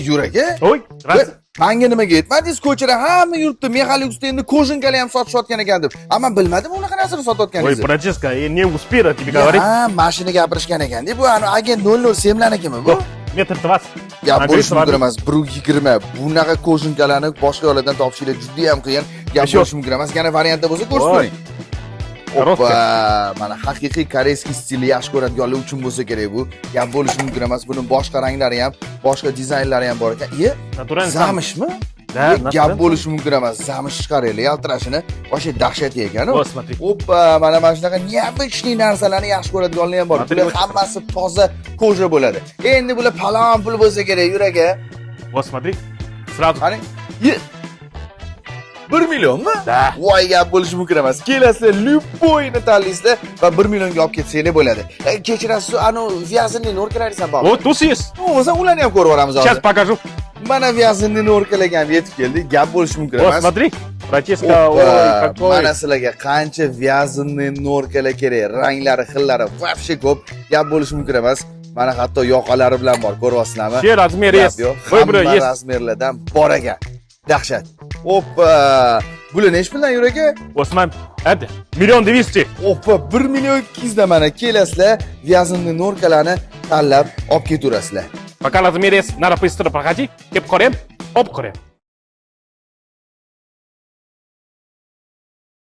Yuraka? Oy, ras. Menga nimaga aytmadingiz? Ko'chada hamma yurtda Mexalikda endi kojinkalar ham sotishayotgan ekan deb. Ammo bilmadim unaqa narsani Ой, sotayotganingizni. Francesca, не успела тебе говорить. Ha, mashina gapirishgan ekan. Bu agent 007 lanakimi bu? Метр 20. Gap bo'lishi mumkin emas. 1.20. Bunaqa kojinkalarni boshqa yo'llardan topishinglar juda ham qiyin. Gap bo'lishi mumkin emas. Yana variantda bo'lsa ko'rsating. Oppa, mana haqiqiy koreyskiy stilni yaxshi ko'radiganlar uchun bo'lsa kerak bu. Gap bo'lishi mumkin emas. Buni boshqa ranglari ham, boshqa dizaynlari ham bor ekan. Zamishmi? Да, gap bo'lishi mumkin emas. Zamish chiqaraylik, yaltirashini. O'sha dahshat ekan. Смотри. Oppa, mana shunaqa neobычный narsalarni yaxshi ko'radiganlar ham bor. Bular hammasi toza koja bo'ladi. Endi bular palon pul bo'lsa kerak, yuraka. Вот смотри. Сразу. Qani? 1 millionmi? Da. Voy, gap bo'lishi mumkin emas. Kelasizlar, Lupoyni tanlaysizlar va 1 millionga olib ketsanglar bo'ladi. Kechirasiz, vyazinni norkalaringizdan bormi? Вот тут есть. O'zi ularni ham ko'rib olamiz hozir. Сейчас покажу. Mana vyazinni norkalaga ham yetib keldik. Gap bo'lishi mumkin Вот emas. смотри. Francesca, ой, какой. Mana sizlarga qancha vyazinni norkalar kerak, ranglari, xillari вообще ko'p. Gap bo'lishi mumkin emas. Mana hatto yoqalari bilan bor, ko'ryapsizlarmi? Все размеры есть. Vыбор есть. razmerlardan bor ekan. Dahshat. Oppa! Bular nech puldan yuraka? Osman, это 1 200 000. Oppa, 1 million 200 da mana kelasizlar, vyazinni norkalarni tanlab olib ketaverasizlar. Пока размер есть, надо быстро проходи. Кеп корем, оп корем.